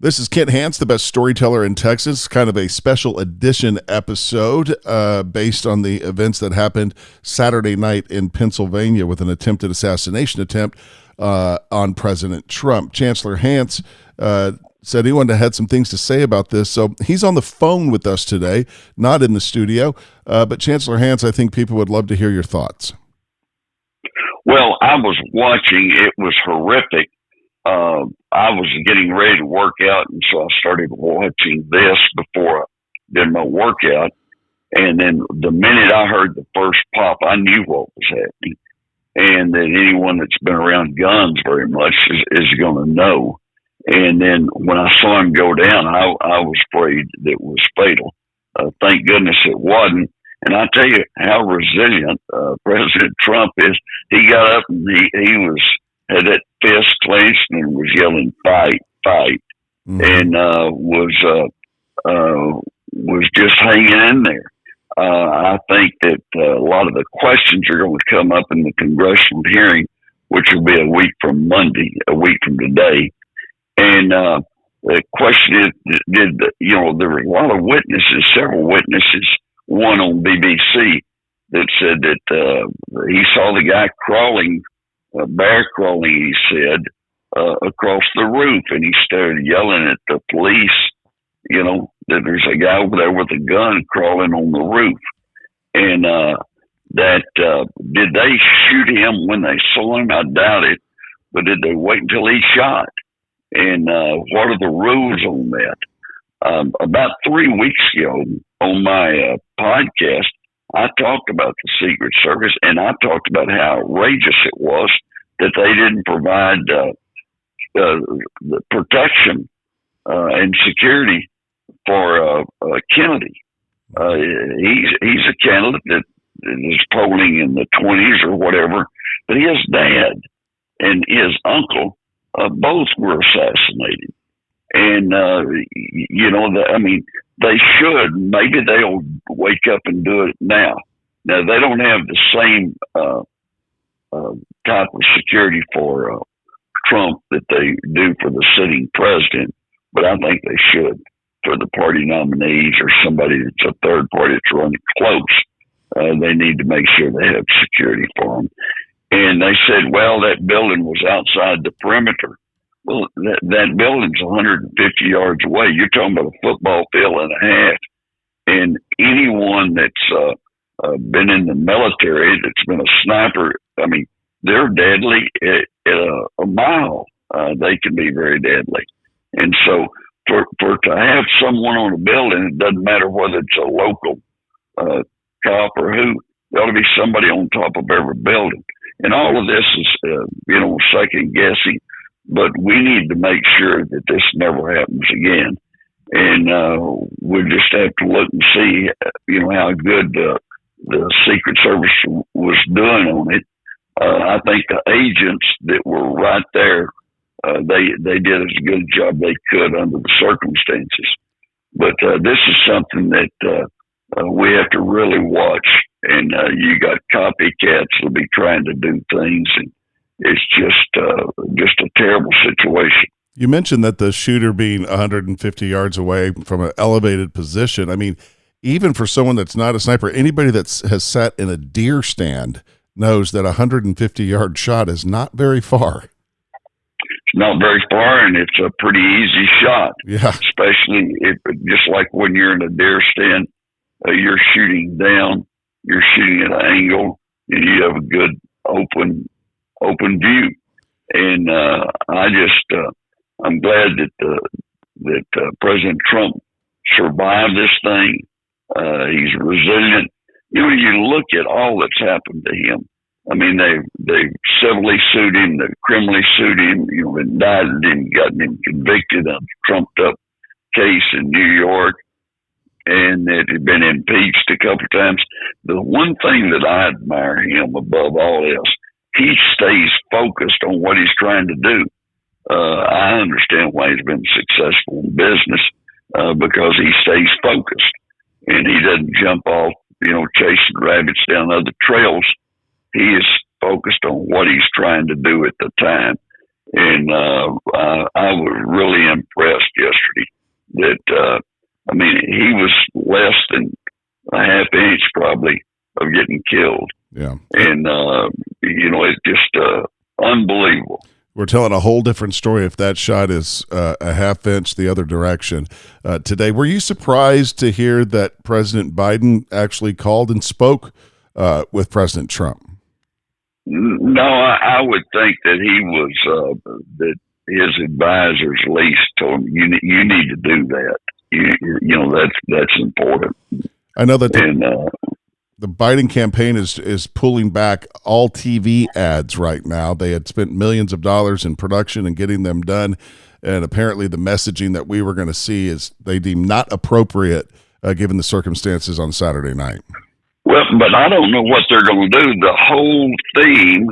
This is Kent Hance, the best storyteller in Texas, kind of a special edition episode based on the events that happened Saturday night in Pennsylvania with an attempted assassination attempt on President Trump. Chancellor Hance said he had some things to say about this, so he's on the phone with us today, not in the studio. But Chancellor Hance, I think people would love to hear your thoughts. Well, I was watching. It was horrific. I was getting ready to work out, and so I started watching this before I did my workout. And then the minute I heard the first pop, I knew what was happening. And that anyone that's been around guns very much is going to know. And then when I saw him go down, I was afraid that it was fatal. Thank goodness it wasn't. And I tell you how resilient President Trump is. He got up and he had that fist clenched and was yelling, "Fight, fight," and was just hanging in there. I think that a lot of the questions are going to come up in the congressional hearing, which will be a week from Monday, a week from today. And the question is, there were a lot of witnesses, several witnesses, one on BBC that said that he saw the guy crawling, bear crawling, he said, across the roof, and he started yelling at the police, that there's a guy over there with a gun crawling on the roof. And did they shoot him when they saw him? I doubt it. But did they wait until he shot? And what are the rules on that? About 3 weeks ago on my podcast, I talked about the Secret Service, and I talked about how outrageous it was that they didn't provide the protection and security for Kennedy. He's a candidate that is polling in the 20s or whatever, but his dad and his uncle both were assassinated. And, they should. Maybe they'll wake up and do it now. Now, they don't have the same type of security for Trump that they do for the sitting president, but I think they should for the party nominees or somebody that's a third party that's running close. They need to make sure they have security for them. And they said, well, that building was outside the perimeter. Well, that building's 150 yards away. You're talking about a football field and a half. And anyone that's been in the military, that's been a sniper, they're deadly at a mile. They can be very deadly. And so for to have someone on a building, it doesn't matter whether it's a local cop or who, there ought to be somebody on top of every building. And all of this is, second guessing. But we need to make sure that this never happens again. And we'll just have to look and see, how good the Secret Service was doing on it. I think the agents that were right there, they did as good a job they could under the circumstances. But this is something that we have to really watch. And you got copycats that'll be trying to do things, and it's just a terrible situation. You mentioned that the shooter being 150 yards away from an elevated position. Even for someone that's not a sniper, anybody that has sat in a deer stand knows that a 150-yard shot is not very far. It's not very far, and it's a pretty easy shot. Yeah. Especially just like when you're in a deer stand, you're shooting down, you're shooting at an angle, and you have a good open view. And I'm glad that President Trump survived this thing. He's resilient. You look at all that's happened to him. They civilly sued him, they criminally sued him, indicted him, gotten him convicted of a trumped up case in New York, and that had been impeached a couple of times. The one thing that I admire him above all else, he stays focused on what he's trying to do. I understand why he's been successful in business, because he stays focused and he doesn't jump off, chasing rabbits down other trails. He is focused on what he's trying to do at the time. And I was really impressed he was less than a half inch probably of getting killed. Yeah. And, it's just unbelievable. We're telling a whole different story if that shot is a half inch the other direction today. Were you surprised to hear that President Biden actually called and spoke with President Trump? No, I would think that he was, that his advisors at least told him, you need to do that. That's important. I know that the Biden campaign is pulling back all TV ads right now. They had spent millions of dollars in production and getting them done, and apparently the messaging that we were going to see is they deem not appropriate given the circumstances on Saturday night. Well, but I don't know what they're going to do. The whole theme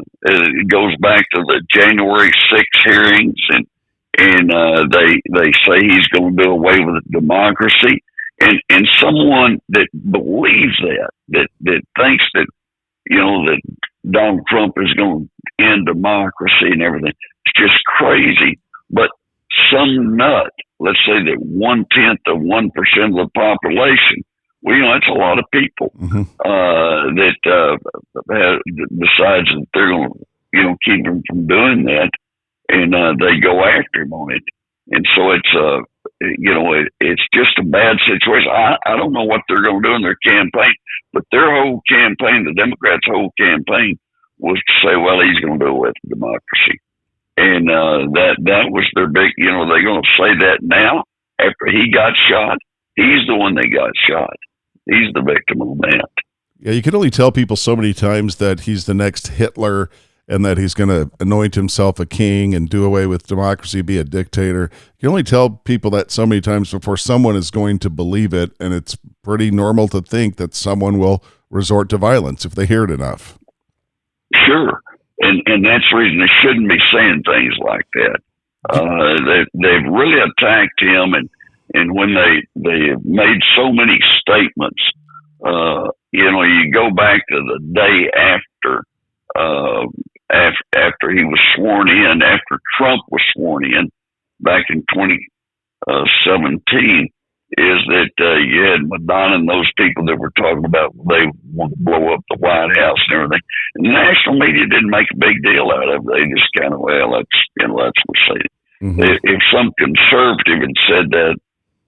goes back to the January 6th hearings, and they say he's going to do away with democracy. And someone that believes that thinks that, that Donald Trump is going to end democracy and everything, it's just crazy. But some nut, let's say that 1/10 of 1% of the population, that's a lot of people, that decides that they're going to, keep him from doing that, and they go after him on it. And so it's just a bad situation. I don't know what they're going to do in their campaign, but their whole campaign, the Democrats' whole campaign, was to say, well, he's going to do away with democracy. And that was their big, they're going to say that now after he got shot. He's the one that got shot. He's the victim of that. Yeah, you can only tell people so many times that he's the next Hitler and that he's going to anoint himself a king and do away with democracy, be a dictator. You can only tell people that so many times before someone is going to believe it, and it's pretty normal to think that someone will resort to violence if they hear it enough. Sure, and that's the reason they shouldn't be saying things like that. They've really attacked him, and when they have made so many statements, you go back to the day after he was sworn in, after Trump was sworn in back in 2017, is that you had Madonna and those people that were talking about they want to blow up the White House and everything. And the national media didn't make a big deal out of it. They just kind of, that's what say it. Mm-hmm. If some conservative had said that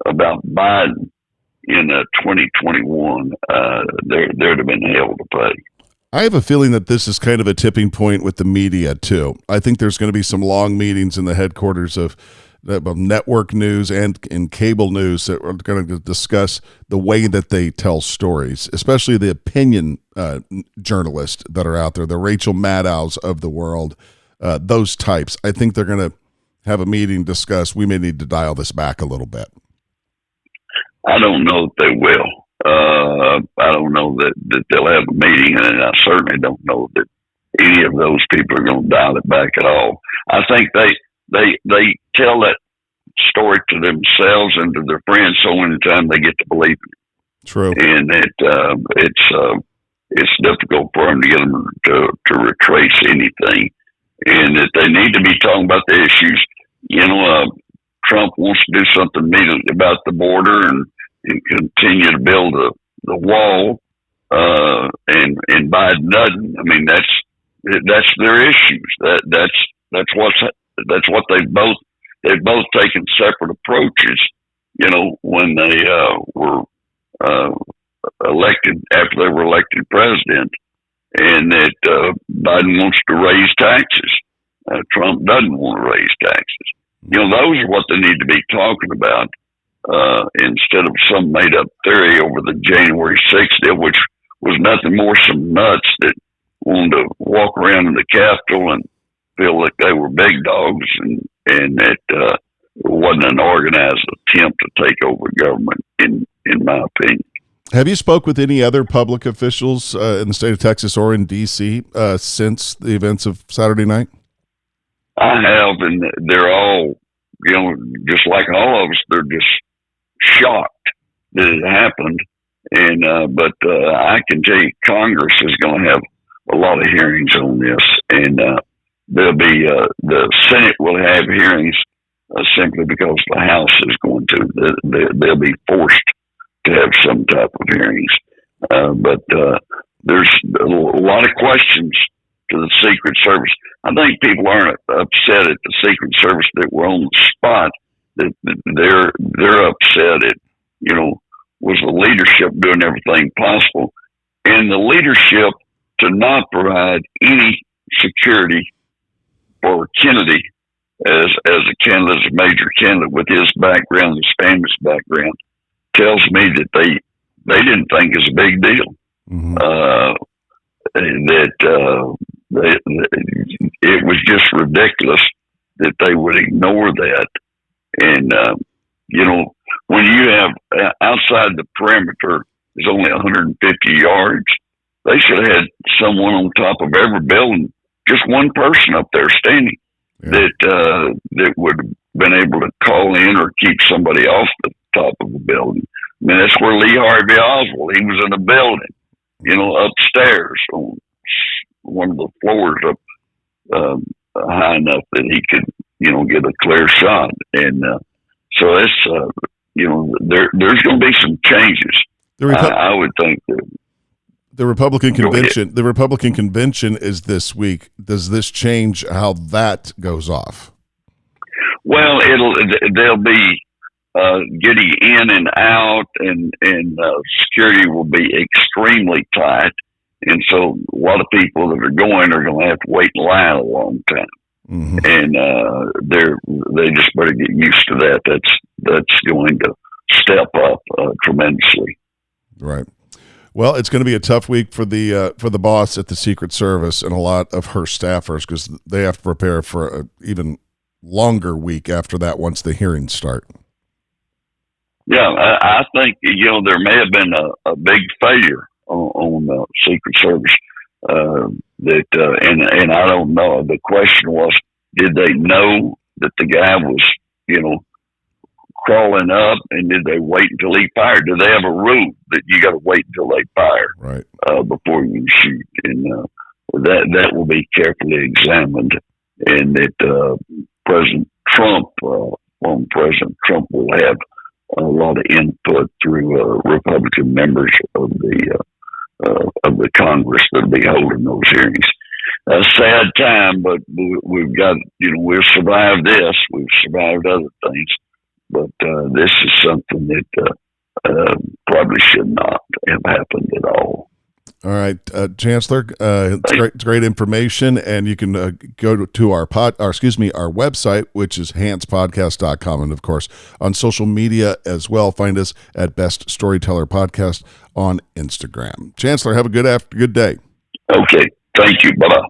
about Biden in 2021, there'd have been hell to pay. I have a feeling that this is kind of a tipping point with the media, too. I think there's going to be some long meetings in the headquarters of network news and in cable news that are going to discuss the way that they tell stories, especially the opinion journalists that are out there, the Rachel Maddows of the world, those types. I think they're going to have a meeting, discuss, we may need to dial this back a little bit. I don't know if they will. I don't know that they'll have a meeting, and I certainly don't know that any of those people are going to dial it back at all. I think they tell that story to themselves and to their friends so many times they get to believe it. True. And it's difficult for them to get them to retrace anything, and that they need to be talking about the issues. Trump wants to do something immediately about the border and continue to build the wall, and Biden doesn't. I mean, that's their issues. That's what they've both taken separate approaches. When they were elected, after they were elected president, and that Biden wants to raise taxes. Trump doesn't want to raise taxes. Those are what they need to be talking about. Instead of some made up theory over the January 6th deal, which was nothing more some nuts that wanted to walk around in the Capitol and feel like they were big dogs, and that wasn't an organized attempt to take over government, in my opinion. Have you spoke with any other public officials in the state of Texas or in D.C. Since the events of Saturday night? I have, and they're all, just like all of us, they're just shocked that it happened. And but I can tell you, Congress is going to have a lot of hearings on this, and there'll be the Senate will have hearings simply because the House is going to. They'll be forced to have some type of hearings. But there's a lot of questions to the Secret Service. I think people aren't upset at the Secret Service that we're on the spot. That they're upset at, was the leadership doing everything possible, and the leadership to not provide any security for Kennedy as a candidate, as a major candidate with his background, his family's background, tells me that they didn't think it's a big deal. Mm-hmm. It was just ridiculous that they would ignore that. And, when you have outside the perimeter is only 150 yards, they should have had someone on top of every building, just one person up there standing, that would have been able to call in or keep somebody off the top of the building. I mean, that's where Lee Harvey Oswald, he was in a building, upstairs on one of the floors up high enough that he could, get a clear shot. And so it's, there's going to be some changes. I would think that the Republican convention. The Republican convention is this week. Does this change how that goes off? Well, they'll be getting in and out, and security will be extremely tight, and so a lot of people that are going to have to wait in line a long time. Mm-hmm. And they just better get used to that. That's going to step up tremendously. Right. Well, it's going to be a tough week for the boss at the Secret Service and a lot of her staffers, because they have to prepare for an even longer week after that once the hearings start. Yeah, I think there may have been a big failure on the Secret Service. And I don't know. The question was, did they know that the guy was, crawling up, and did they wait until he fired? Do they have a rule that you got to wait until they fire, right, before you shoot? And that will be carefully examined, and that President Trump will have a lot of input through Republican members of the Congress that'll be holding those hearings. A sad time, but we've got, we've survived this. We've survived other things, but this is something that probably should not have happened at all. All right, Chancellor, it's great information, and you can go to our website, which is hantspodcast.com, and of course on social media as well. Find us at Best Storyteller Podcast on Instagram. Chancellor, have a good day. Okay, thank you. Bye-bye.